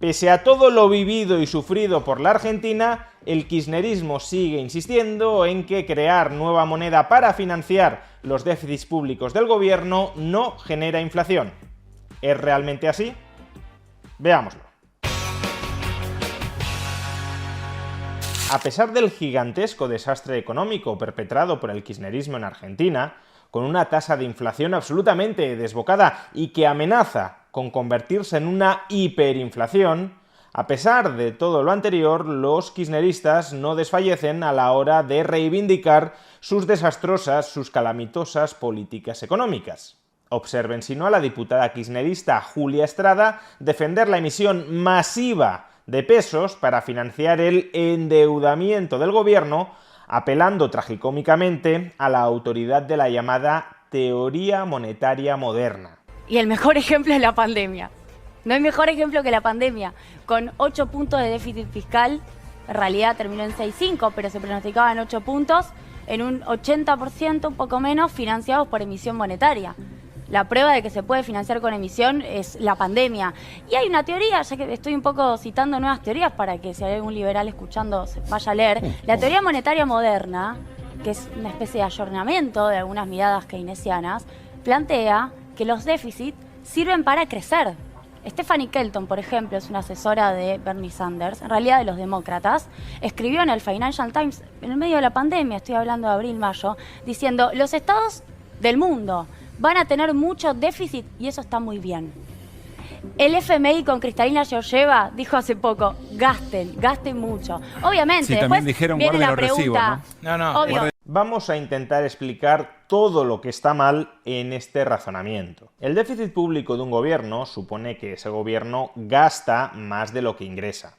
Pese a todo lo vivido y sufrido por la Argentina, el kirchnerismo sigue insistiendo en que crear nueva moneda para financiar los déficits públicos del gobierno no genera inflación. ¿Es realmente así? Veámoslo. A pesar del gigantesco desastre económico perpetrado por el kirchnerismo en Argentina, con una tasa de inflación absolutamente desbocada y que amenaza con convertirse en una hiperinflación, a pesar de todo lo anterior, los kirchneristas no desfallecen a la hora de reivindicar sus desastrosas, sus calamitosas políticas económicas. Observen si no a la diputada kirchnerista Julia Estrada defender la emisión masiva de pesos para financiar el endeudamiento del gobierno, apelando tragicómicamente a la autoridad de la llamada teoría monetaria moderna. Y el mejor ejemplo es la pandemia. No hay mejor ejemplo que la pandemia. Con 8 puntos de déficit fiscal, en realidad terminó en 6,5, pero se pronosticaba en 8 puntos, en un 80%, un poco menos, financiados por emisión monetaria. La prueba de que se puede financiar con emisión es la pandemia. Y hay una teoría, ya que estoy un poco citando nuevas teorías para que si hay algún liberal escuchando se vaya a leer. La teoría monetaria moderna, que es una especie de ayornamiento de algunas miradas keynesianas, plantea que los déficits sirven para crecer. Stephanie Kelton, por ejemplo, es una asesora de Bernie Sanders, en realidad de los demócratas, escribió en el Financial Times, en el medio de la pandemia, estoy hablando de abril-mayo, diciendo, los estados del mundo van a tener mucho déficit y eso está muy bien. El FMI con Kristalina Georgieva dijo hace poco, gasten mucho. Obviamente, sí, después también dijeron, viene la pregunta, recibos, ¿no? Obvio. Vamos a intentar explicar todo lo que está mal en este razonamiento. El déficit público de un gobierno supone que ese gobierno gasta más de lo que ingresa.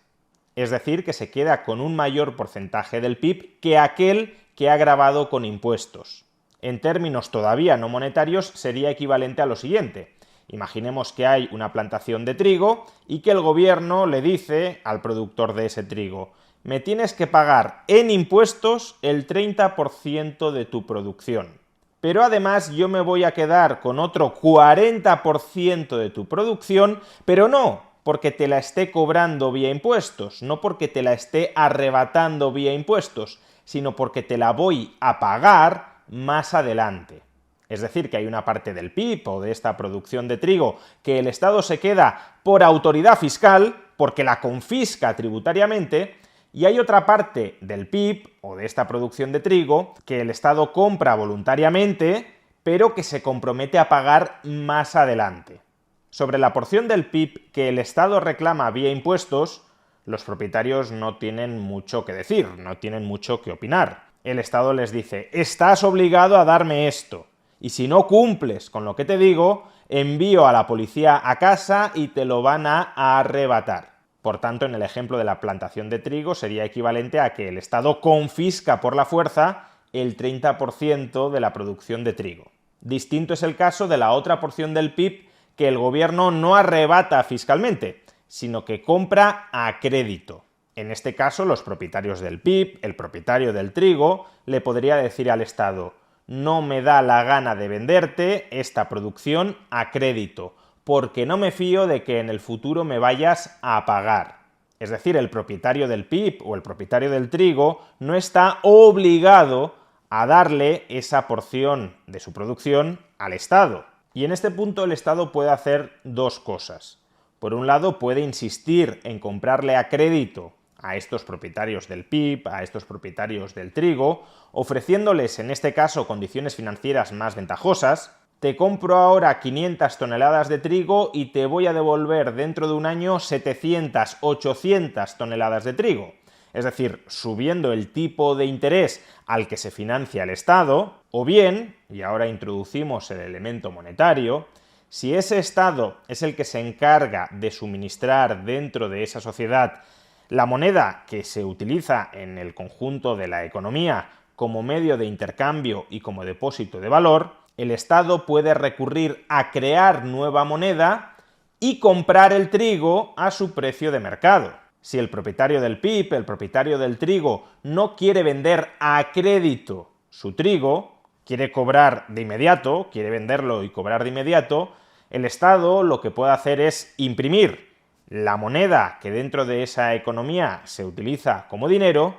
Es decir, que se queda con un mayor porcentaje del PIB que aquel que ha gravado con impuestos. En términos todavía no monetarios sería equivalente a lo siguiente. Imaginemos que hay una plantación de trigo y que el gobierno le dice al productor de ese trigo: me tienes que pagar en impuestos el 30% de tu producción. Pero además yo me voy a quedar con otro 40% de tu producción, pero no porque te la esté cobrando vía impuestos, no porque te la esté arrebatando vía impuestos, sino porque te la voy a pagar más adelante. Es decir, que hay una parte del PIB o de esta producción de trigo que el Estado se queda por autoridad fiscal, porque la confisca tributariamente, y hay otra parte del PIB o de esta producción de trigo que el Estado compra voluntariamente, pero que se compromete a pagar más adelante. Sobre la porción del PIB que el Estado reclama vía impuestos, los propietarios no tienen mucho que decir, no tienen mucho que opinar. El Estado les dice, estás obligado a darme esto, y si no cumples con lo que te digo, envío a la policía a casa y te lo van a arrebatar. Por tanto, en el ejemplo de la plantación de trigo sería equivalente a que el Estado confisca por la fuerza el 30% de la producción de trigo. Distinto es el caso de la otra porción del PIB que el gobierno no arrebata fiscalmente, sino que compra a crédito. En este caso, los propietarios del PIB, el propietario del trigo, le podría decir al Estado: no me da la gana de venderte esta producción a crédito, porque no me fío de que en el futuro me vayas a pagar. Es decir, el propietario del PIB o el propietario del trigo no está obligado a darle esa porción de su producción al Estado. Y en este punto el Estado puede hacer dos cosas. Por un lado, puede insistir en comprarle a crédito a estos propietarios del PIB, a estos propietarios del trigo, ofreciéndoles en este caso condiciones financieras más ventajosas. Te compro ahora 500 toneladas de trigo y te voy a devolver dentro de un año 700, 800 toneladas de trigo. Es decir, subiendo el tipo de interés al que se financia el Estado, o bien, y ahora introducimos el elemento monetario, si ese Estado es el que se encarga de suministrar dentro de esa sociedad la moneda que se utiliza en el conjunto de la economía como medio de intercambio y como depósito de valor, el Estado puede recurrir a crear nueva moneda y comprar el trigo a su precio de mercado. Si el propietario del PIB, el propietario del trigo, no quiere vender a crédito su trigo, quiere cobrar de inmediato, quiere venderlo y cobrar de inmediato, el Estado lo que puede hacer es imprimir la moneda que dentro de esa economía se utiliza como dinero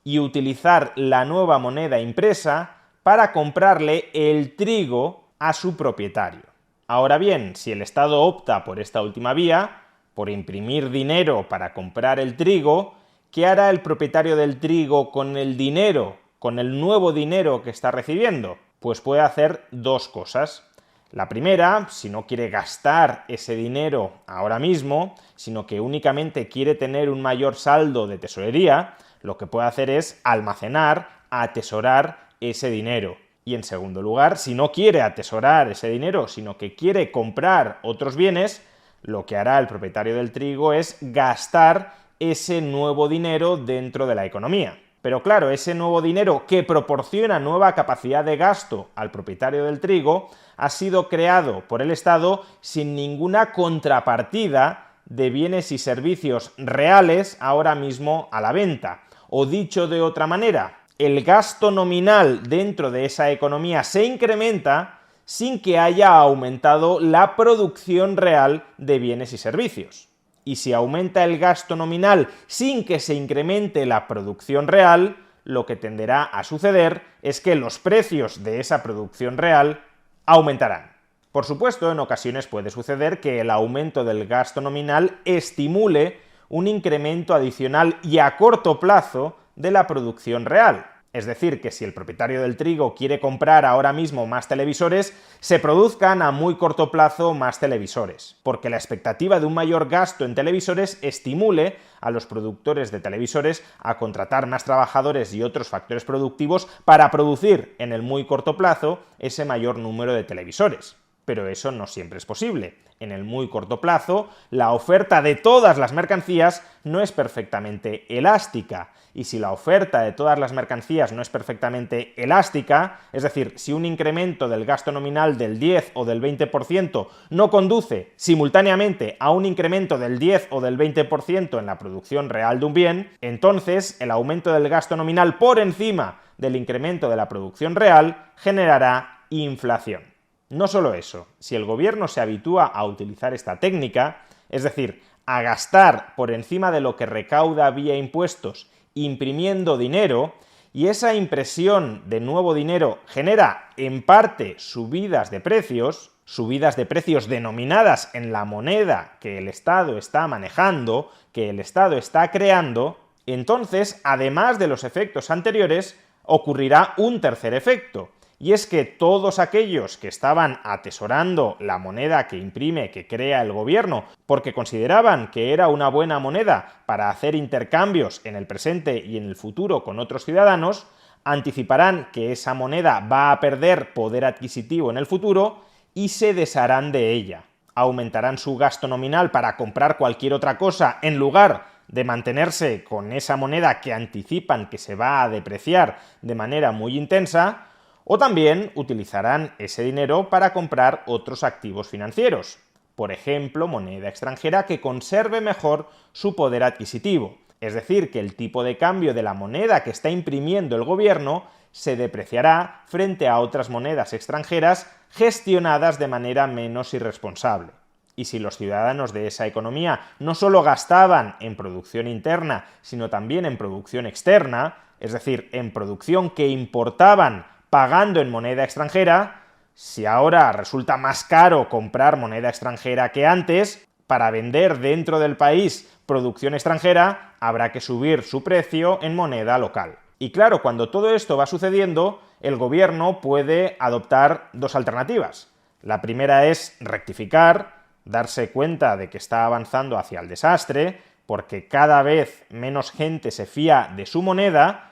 y utilizar la nueva moneda impresa para comprarle el trigo a su propietario. Ahora bien, si el Estado opta por esta última vía, por imprimir dinero para comprar el trigo, ¿qué hará el propietario del trigo con el dinero, con el nuevo dinero que está recibiendo? Pues puede hacer dos cosas. La primera, si no quiere gastar ese dinero ahora mismo, sino que únicamente quiere tener un mayor saldo de tesorería, lo que puede hacer es almacenar, atesorar ese dinero. Y en segundo lugar, si no quiere atesorar ese dinero, sino que quiere comprar otros bienes, lo que hará el propietario del trigo es gastar ese nuevo dinero dentro de la economía. Pero claro, ese nuevo dinero que proporciona nueva capacidad de gasto al propietario del trigo ha sido creado por el Estado sin ninguna contrapartida de bienes y servicios reales ahora mismo a la venta. O dicho de otra manera, el gasto nominal dentro de esa economía se incrementa sin que haya aumentado la producción real de bienes y servicios. Y si aumenta el gasto nominal sin que se incremente la producción real, lo que tenderá a suceder es que los precios de esa producción real aumentarán. Por supuesto, en ocasiones puede suceder que el aumento del gasto nominal estimule un incremento adicional y a corto plazo de la producción real. Es decir, que si el propietario del trigo quiere comprar ahora mismo más televisores, se produzcan a muy corto plazo más televisores, porque la expectativa de un mayor gasto en televisores estimule a los productores de televisores a contratar más trabajadores y otros factores productivos para producir en el muy corto plazo ese mayor número de televisores. Pero eso no siempre es posible. En el muy corto plazo, la oferta de todas las mercancías no es perfectamente elástica. Y si la oferta de todas las mercancías no es perfectamente elástica, es decir, si un incremento del gasto nominal del 10 o del 20% no conduce simultáneamente a un incremento del 10 o del 20% en la producción real de un bien, entonces el aumento del gasto nominal por encima del incremento de la producción real generará inflación. No solo eso, si el gobierno se habitúa a utilizar esta técnica, es decir, a gastar por encima de lo que recauda vía impuestos imprimiendo dinero, y esa impresión de nuevo dinero genera en parte subidas de precios denominadas en la moneda que el Estado está manejando, que el Estado está creando, entonces, además de los efectos anteriores, ocurrirá un tercer efecto. Y es que todos aquellos que estaban atesorando la moneda que imprime, que crea el gobierno, porque consideraban que era una buena moneda para hacer intercambios en el presente y en el futuro con otros ciudadanos, anticiparán que esa moneda va a perder poder adquisitivo en el futuro y se desharán de ella. Aumentarán su gasto nominal para comprar cualquier otra cosa en lugar de mantenerse con esa moneda que anticipan que se va a depreciar de manera muy intensa, o también utilizarán ese dinero para comprar otros activos financieros, por ejemplo, moneda extranjera que conserve mejor su poder adquisitivo, es decir, que el tipo de cambio de la moneda que está imprimiendo el gobierno se depreciará frente a otras monedas extranjeras gestionadas de manera menos irresponsable. Y si los ciudadanos de esa economía no solo gastaban en producción interna, sino también en producción externa, es decir, en producción que importaban pagando en moneda extranjera, si ahora resulta más caro comprar moneda extranjera que antes, para vender dentro del país producción extranjera, habrá que subir su precio en moneda local. Y claro, cuando todo esto va sucediendo, el gobierno puede adoptar dos alternativas. La primera es rectificar, darse cuenta de que está avanzando hacia el desastre, porque cada vez menos gente se fía de su moneda,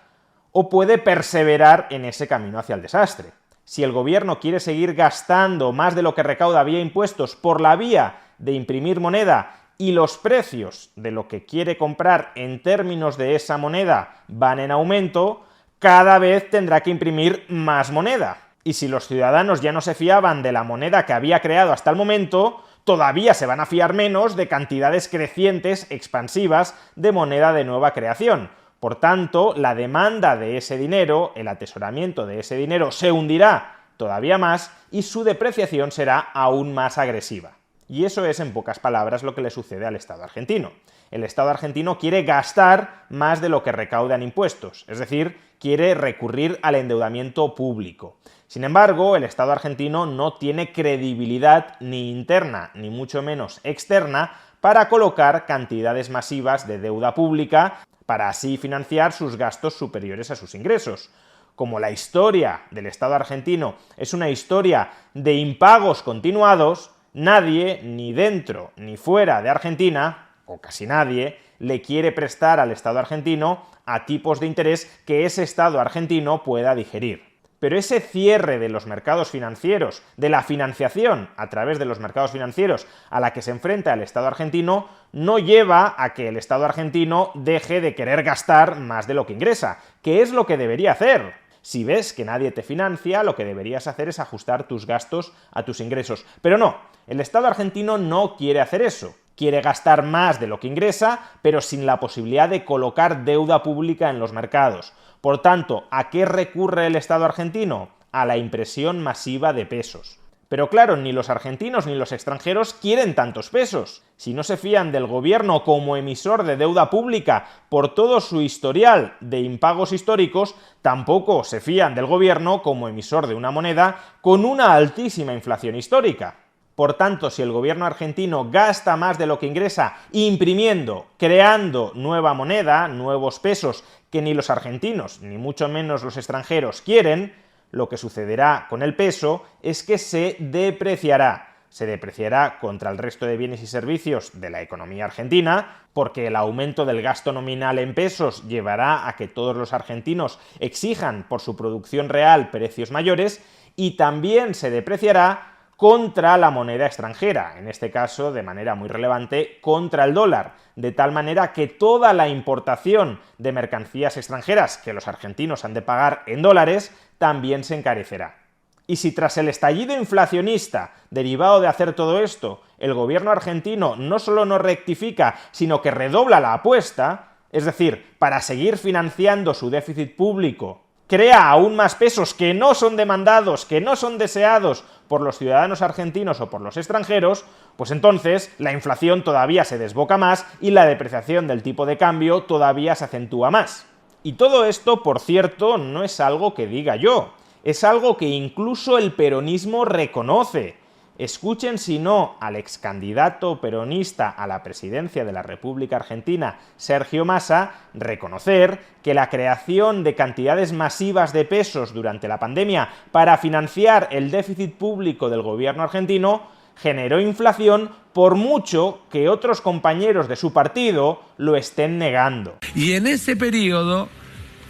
o puede perseverar en ese camino hacia el desastre. Si el gobierno quiere seguir gastando más de lo que recauda vía impuestos por la vía de imprimir moneda y los precios de lo que quiere comprar en términos de esa moneda van en aumento, cada vez tendrá que imprimir más moneda. Y si los ciudadanos ya no se fiaban de la moneda que había creado hasta el momento, todavía se van a fiar menos de cantidades crecientes, expansivas, de moneda de nueva creación. Por tanto, la demanda de ese dinero, el atesoramiento de ese dinero, se hundirá todavía más y su depreciación será aún más agresiva. Y eso es, en pocas palabras, lo que le sucede al Estado argentino. El Estado argentino quiere gastar más de lo que recauda en impuestos, es decir, quiere recurrir al endeudamiento público. Sin embargo, el Estado argentino no tiene credibilidad ni interna, ni mucho menos externa, para colocar cantidades masivas de deuda pública para así financiar sus gastos superiores a sus ingresos. Como la historia del Estado argentino es una historia de impagos continuados, nadie, ni dentro ni fuera de Argentina, o casi nadie, le quiere prestar al Estado argentino a tipos de interés que ese Estado argentino pueda digerir. Pero ese cierre de los mercados financieros, de la financiación a través de los mercados financieros a la que se enfrenta el Estado argentino, no lleva a que el Estado argentino deje de querer gastar más de lo que ingresa, que es lo que debería hacer. Si ves que nadie te financia, lo que deberías hacer es ajustar tus gastos a tus ingresos. Pero no, el Estado argentino no quiere hacer eso. Quiere gastar más de lo que ingresa, pero sin la posibilidad de colocar deuda pública en los mercados. Por tanto, ¿a qué recurre el Estado argentino? A la impresión masiva de pesos. Pero claro, ni los argentinos ni los extranjeros quieren tantos pesos. Si no se fían del gobierno como emisor de deuda pública por todo su historial de impagos históricos, tampoco se fían del gobierno como emisor de una moneda con una altísima inflación histórica. Por tanto, si el gobierno argentino gasta más de lo que ingresa imprimiendo, creando nueva moneda, nuevos pesos que ni los argentinos ni mucho menos los extranjeros quieren, lo que sucederá con el peso es que se depreciará. Se depreciará contra el resto de bienes y servicios de la economía argentina, porque el aumento del gasto nominal en pesos llevará a que todos los argentinos exijan por su producción real precios mayores, y también se depreciará contra la moneda extranjera, en este caso de manera muy relevante contra el dólar, de tal manera que toda la importación de mercancías extranjeras que los argentinos han de pagar en dólares también se encarecerá. Y si tras el estallido inflacionista derivado de hacer todo esto, el gobierno argentino no solo no rectifica, sino que redobla la apuesta, es decir, para seguir financiando su déficit público, crea aún más pesos que no son demandados, que no son deseados por los ciudadanos argentinos o por los extranjeros, pues entonces la inflación todavía se desboca más y la depreciación del tipo de cambio todavía se acentúa más. Y todo esto, por cierto, no es algo que diga yo, es algo que incluso el peronismo reconoce. Escuchen, si no, al ex candidato peronista a la presidencia de la República Argentina, Sergio Massa, reconocer que la creación de cantidades masivas de pesos durante la pandemia para financiar el déficit público del gobierno argentino generó inflación, por mucho que otros compañeros de su partido lo estén negando. Y en ese periodo,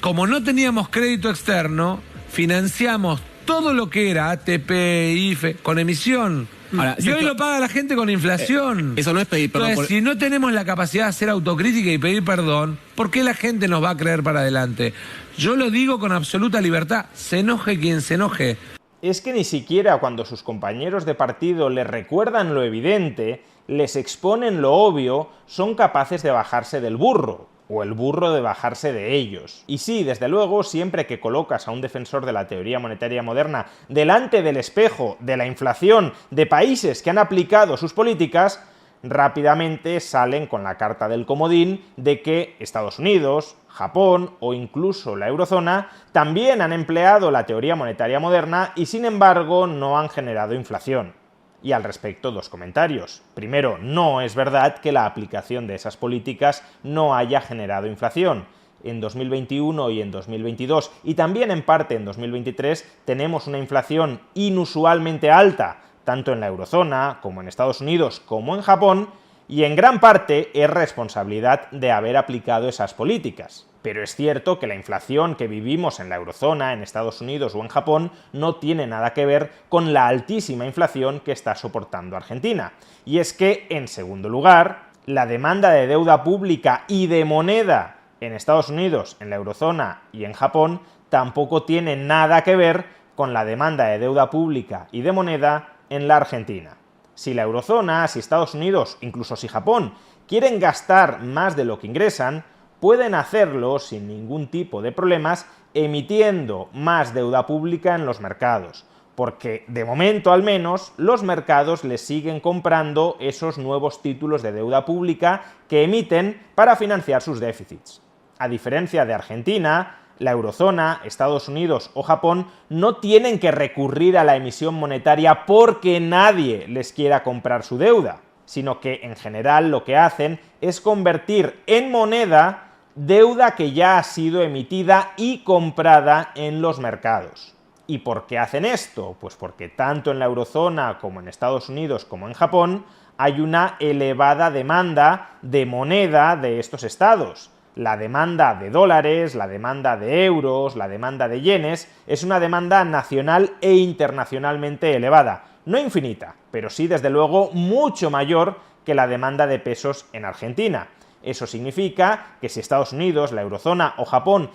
como no teníamos crédito externo, financiamos todo lo que era ATP, IFE, con emisión. Ahora, y hoy lo paga la gente con inflación. Eso no es pedir perdón. Entonces, si no tenemos la capacidad de hacer autocrítica y pedir perdón, ¿por qué la gente nos va a creer para adelante? Yo lo digo con absoluta libertad, se enoje quien se enoje. Es que ni siquiera cuando sus compañeros de partido les recuerdan lo evidente, les exponen lo obvio, son capaces de bajarse del burro, o el burro de bajarse de ellos. Y sí, desde luego, siempre que colocas a un defensor de la teoría monetaria moderna delante del espejo de la inflación de países que han aplicado sus políticas, rápidamente salen con la carta del comodín de que Estados Unidos, Japón o incluso la eurozona también han empleado la teoría monetaria moderna y sin embargo no han generado inflación. Y al respecto, dos comentarios. Primero, no es verdad que la aplicación de esas políticas no haya generado inflación. En 2021 y en 2022, y también en parte en 2023, tenemos una inflación inusualmente alta, tanto en la eurozona, como en Estados Unidos, como en Japón, y en gran parte es responsabilidad de haber aplicado esas políticas. Pero es cierto que la inflación que vivimos en la eurozona, en Estados Unidos o en Japón no tiene nada que ver con la altísima inflación que está soportando Argentina. Y es que, en segundo lugar, la demanda de deuda pública y de moneda en Estados Unidos, en la eurozona y en Japón tampoco tiene nada que ver con la demanda de deuda pública y de moneda en la Argentina. Si la eurozona, si Estados Unidos, incluso si Japón, quieren gastar más de lo que ingresan, pueden hacerlo sin ningún tipo de problemas emitiendo más deuda pública en los mercados. porque de momento al menos los mercados les siguen comprando esos nuevos títulos de deuda pública que emiten para financiar sus déficits. A diferencia de Argentina, la eurozona, Estados Unidos o Japón no tienen que recurrir a la emisión monetaria porque nadie les quiera comprar su deuda, sino que en general lo que hacen es convertir en moneda deuda que ya ha sido emitida y comprada en los mercados. ¿Y por qué hacen esto? Pues porque tanto en la eurozona como en Estados Unidos como en Japón hay una elevada demanda de moneda de estos estados. La demanda de dólares, la demanda de euros, la demanda de yenes es una demanda nacional e internacionalmente elevada. No infinita, pero sí desde luego mucho mayor que la demanda de pesos en Argentina. Eso significa que si Estados Unidos, la eurozona o Japón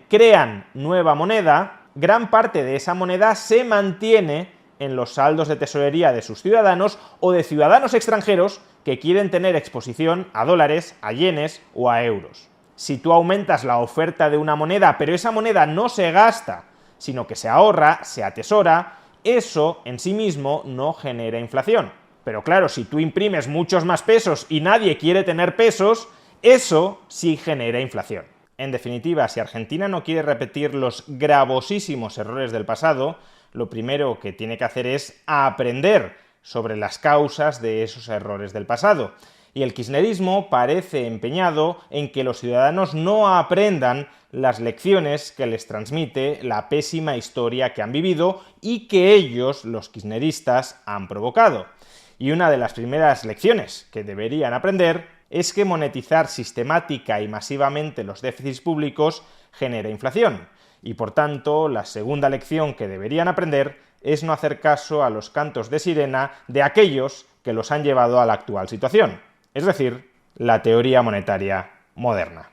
crean nueva moneda, gran parte de esa moneda se mantiene en los saldos de tesorería de sus ciudadanos o de ciudadanos extranjeros que quieren tener exposición a dólares, a yenes o a euros. Si tú aumentas la oferta de una moneda, pero esa moneda no se gasta, sino que se ahorra, se atesora, eso en sí mismo no genera inflación. Pero claro, si tú imprimes muchos más pesos y nadie quiere tener pesos, eso sí genera inflación. En definitiva, si Argentina no quiere repetir los gravosísimos errores del pasado, lo primero que tiene que hacer es aprender sobre las causas de esos errores del pasado. Y el kirchnerismo parece empeñado en que los ciudadanos no aprendan las lecciones que les transmite la pésima historia que han vivido y que ellos, los kirchneristas, han provocado. Y una de las primeras lecciones que deberían aprender es que monetizar sistemática y masivamente los déficits públicos genera inflación. Y por tanto, la segunda lección que deberían aprender es no hacer caso a los cantos de sirena de aquellos que los han llevado a la actual situación, es decir, la teoría monetaria moderna.